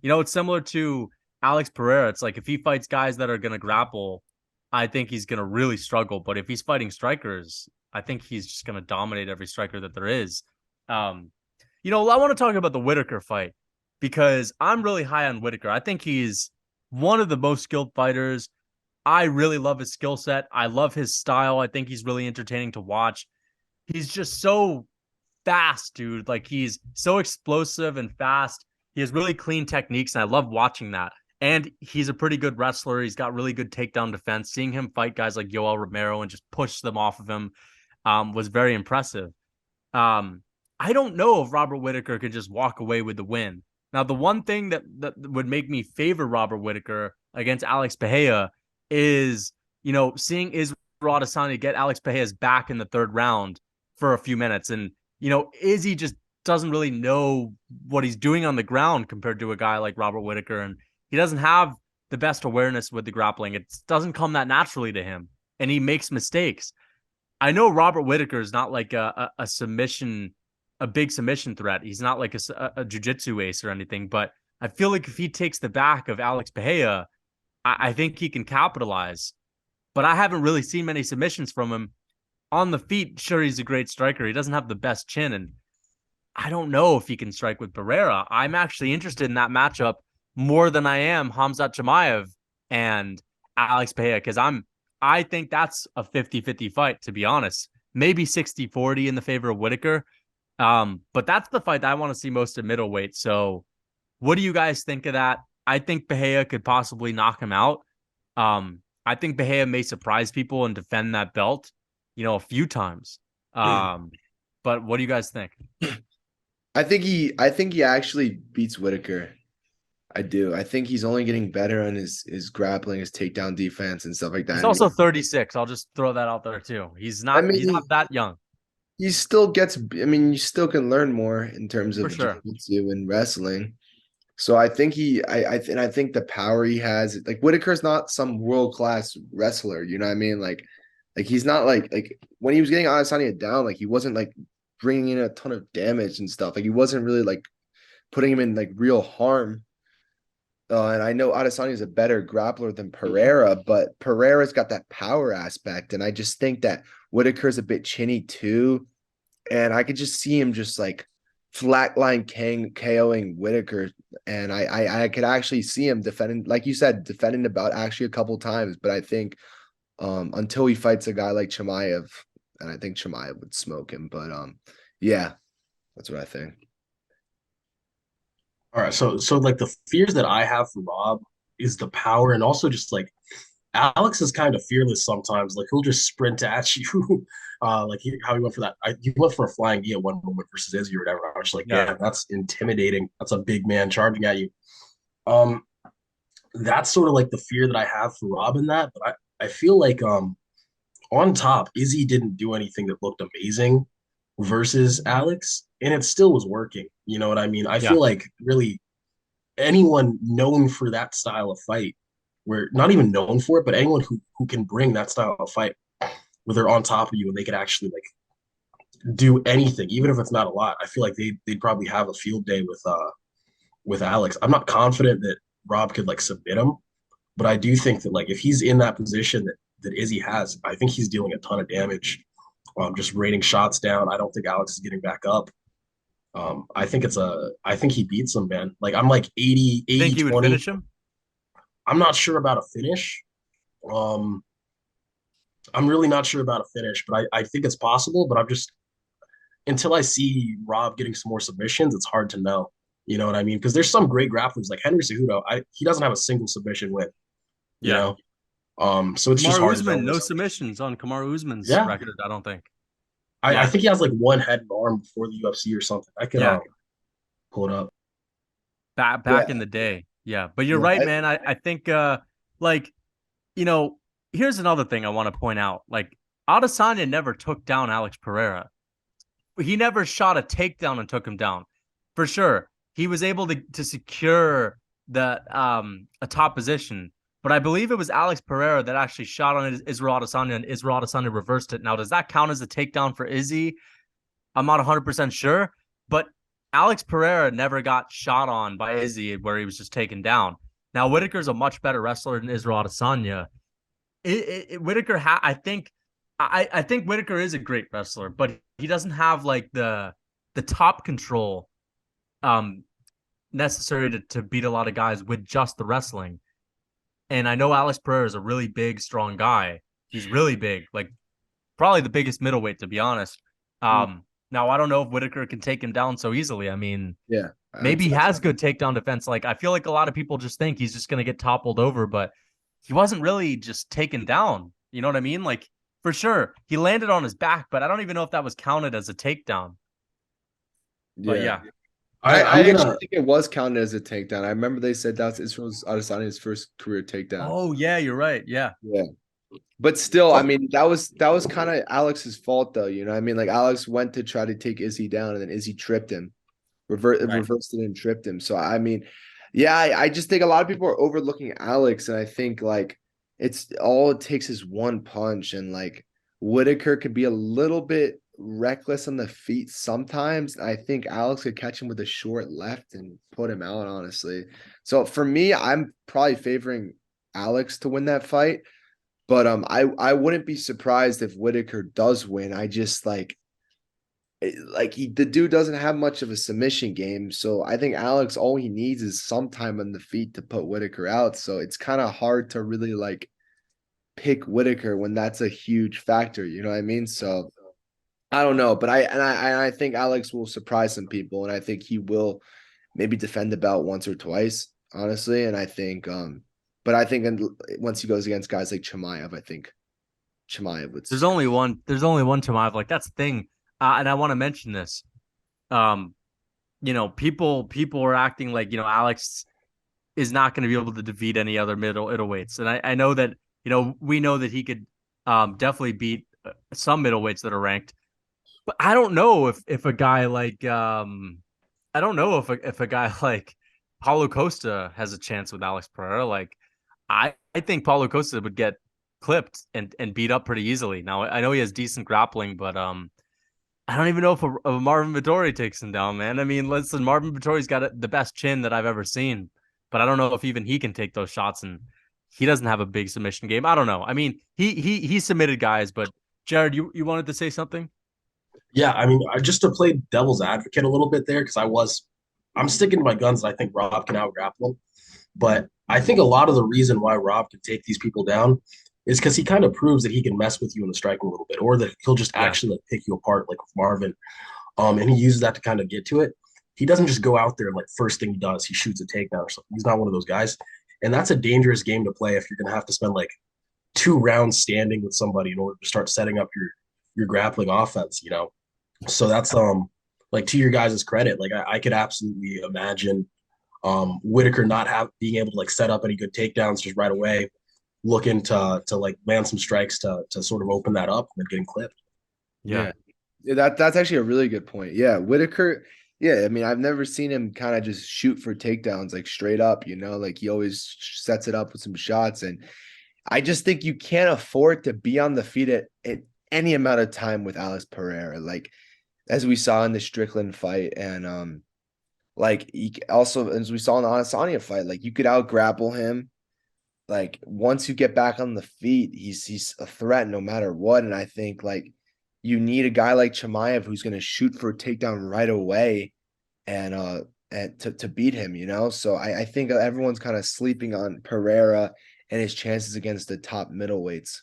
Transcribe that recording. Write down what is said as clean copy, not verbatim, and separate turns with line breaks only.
It's similar to Alex Pereira. It's like if he fights guys that are going to grapple, I think he's going to really struggle. But if he's fighting strikers, I think he's just going to dominate every striker that there is. Um, I want to talk about the Whitaker fight because I'm really high on Whitaker. I think he's one of the most skilled fighters. I really love his skill set. I love his style. I think he's really entertaining to watch. He's just so fast, dude. Like he's so explosive and fast. He has really clean techniques, and I love watching that. And he's a pretty good wrestler. He's got really good takedown defense. Seeing him fight guys like Yoel Romero and just push them off of him was very impressive. Um, I don't know if Robert Whitaker could just walk away with the win. Now, the one thing that would make me favor Robert Whitaker against Alex Pereira is, seeing Israel Adesanya get Alex Pereira's back in the third round for a few minutes. And, Izzy just doesn't really know what he's doing on the ground compared to a guy like Robert Whitaker. And he doesn't have the best awareness with the grappling. It doesn't come that naturally to him. And he makes mistakes. I know Robert Whitaker is not like a submission, a big submission threat. He's not like a jiu-jitsu ace or anything, but I feel like if he takes the back of Alex Pereira, I think he can capitalize. But I haven't really seen many submissions from him. On the feet, sure, he's a great striker. He doesn't have the best chin, and I don't know if he can strike with Pereira. I'm actually interested in that matchup more than I am Hamzat Chimaev and Alex Pereira because I think that's a 50-50 fight, to be honest. Maybe 60-40 in the favor of Whitaker. But that's the fight that I want to see most at middleweight. So what do you guys think of that? I think Bahia could possibly knock him out. I think Bahia may surprise people and defend that belt, a few times. But what do you guys think?
I think he actually beats Whitaker. I do. I think he's only getting better on his grappling, his takedown defense and stuff like
He's
that.
also 36. I'll just throw that out there too. He's
I
not
mean,
he's not that young,
he still gets. I mean, you still can learn more in terms
for
of
sure.
jiu-jitsu and wrestling. So I think I think the power he has, like Whitaker's not some world-class wrestler. You know what I mean? Like he's not like when he was getting Adesanya down, like he wasn't like bringing in a ton of damage and stuff. Like he wasn't really like putting him in like real harm. And I know Adesanya is a better grappler than Pereira, but Pereira's got that power aspect, and I just think that Whitaker's a bit chinny too, and I could just see him just like flatline KOing Whitaker, and I could actually see him defending, like you said, defending the belt actually a couple times, but I think until he fights a guy like Chimaev, and I think Chimaev would smoke him, but yeah, that's what I think.
All right, so like the fears that I have for Rob is the power and also just like Alex is kind of fearless sometimes. Like he'll just sprint at you. How he went for that. He went for a flying knee at one moment versus Izzy or whatever. I was just like,
Yeah.
yeah, that's intimidating. That's a big man charging at you. Um, that's sort of like the fear that I have for Rob in that. But I feel like on top, Izzy didn't do anything that looked amazing versus Alex, and it still was working. You know what I mean? I
Yeah.
feel like really anyone known for that style of fight, where not even known for it, but anyone who can bring that style of fight where they're on top of you and they could actually like do anything, even if it's not a lot. I feel like they'd probably have a field day with Alex. I'm not confident that Rob could like submit him, but I do think that like if he's in that position that Izzy has, I think he's dealing a ton of damage. Just raining shots down. I don't think Alex is getting back up. I think he beats him, man. Like I'm like
You think
80
he would
20.
finish him?
I'm not sure about a finish. Um, I'm really not sure about a finish, but I think it's possible. But I'm just until I see Rob getting some more submissions, it's hard to know. You know what I mean? Because there's some great grapplers like Henry Cejudo. He doesn't have a single submission win. You
Yeah.
know, so it's just
Kamaru
hard to know
Usman,
with
no
some of these.
submissions on Kamaru Usman's
Yeah,
record, I don't think.
I
Yeah.
think he has like one head and arm before the UFC or something. I can
Yeah.
pull it up.
Back in
Yeah,
the day. Yeah. But you're
yeah,
right, man. I think like, you know, here's another thing I want to point out. Like Adesanya never took down Alex Pereira. He never shot a takedown and took him down. For sure. He was able to secure the a top position. But I believe it was Alex Pereira that actually shot on Israel Adesanya and Israel Adesanya reversed it. Now, does that count as a takedown for Izzy? I'm not 100% sure, but Alex Pereira never got shot on by Izzy where he was just taken down. Now Whitaker's a much better wrestler than Israel Adesanya. Whitaker, I think Whitaker is a great wrestler, but he doesn't have like the top control um necessary to beat a lot of guys with just the wrestling. And I know Alex Pereira is a really big, strong guy. He's really big, like probably the biggest middleweight, to be honest.
Mm,
Now I don't know if Whitaker can take him down so easily. I mean,
yeah, I would
maybe he
say
has good takedown defense. Like I feel like a lot of people just think he's just gonna get toppled over, but he wasn't really just taken down. You know what I mean? Like for sure, he landed on his back, but I don't even know if that was counted as a takedown. But
yeah.
yeah.
I
I'm
actually
gonna
think it was counted as a takedown. I remember they said that's Israel's Adesanya's first career takedown.
Oh yeah, you're right. Yeah.
Yeah. But still, I mean, that was kind of Alex's fault though, you know what I mean? Like Alex went to try to take Izzy down and then Izzy tripped him.
Right.
Reversed it and tripped him. So I mean, yeah, I just think a lot of people are overlooking Alex, and I think like it's all it takes is one punch, and like Whitaker could be a little bit reckless on the feet sometimes. I think Alex could catch him with a short left and put him out, honestly. So for me, I'm probably favoring Alex to win that fight. But I wouldn't be surprised if Whitaker does win. I just like the dude doesn't have much of a submission game. So I think Alex, all he needs is some time on the feet to put Whitaker out. So it's kind of hard to really like pick Whitaker when that's a huge factor. You know what I mean? So I don't know, but I think Alex will surprise some people, and I think he will maybe defend the belt once or twice, honestly. And I think but I think once he goes against guys like Chimaev, I think Chimaev would.
There's only one. There's only one Tamayev. Like that's the thing. And I want to mention this. Um, people are acting like Alex is not going to be able to defeat any other middleweights, and I know that we know that he could definitely beat some middleweights that are ranked, but I don't know if a guy like I don't know if a guy like Paulo Costa has a chance with Alex Pereira. Like I think Paulo Costa would get clipped and beat up pretty easily. Now I know he has decent grappling, but I don't even know if a Marvin Vittori takes him down, man. I mean, listen, Marvin Vittori's got the best chin that I've ever seen, but I don't know if even he can take those shots, and he doesn't have a big submission game. I don't know. I mean, he submitted guys, but Jared, you wanted to say something?
yeah, I mean, just to play devil's advocate a little bit there, because I'm sticking to my guns. And I think Rob can out grapple him, but I think a lot of the reason why Rob can take these people down is because he kind of proves that he can mess with you in the striking a little bit, or that he'll just
Yeah,
actually like pick you apart, like with Marvin. And he uses that to kind of get to it. He doesn't just go out there and like first thing he does, he shoots a takedown or something. He's not one of those guys, and that's a dangerous game to play if you're going to have to spend like 2 rounds standing with somebody in order to start setting up your grappling offense. So that's like to your guys' credit, like I could absolutely imagine Whitaker not have being able to like set up any good takedowns just right away, looking to like land some strikes to sort of open that up and then getting clipped.
yeah.
Yeah. Yeah, that's actually a really good point. Yeah, Whitaker. Yeah, I mean, I've never seen him kind of just shoot for takedowns like straight up. Like he always sets it up with some shots, and I just think you can't afford to be on the feet at any amount of time with Alex Pereira. Like as we saw in the Strickland fight, and like also as we saw in the Adesanya fight, like you could out grapple him. Like once you get back on the feet, he's a threat no matter what. And I think like you need a guy like Chimaev who's going to shoot for a takedown right away and to beat him. So I think everyone's kind of sleeping on Pereira and his chances against the top middleweights.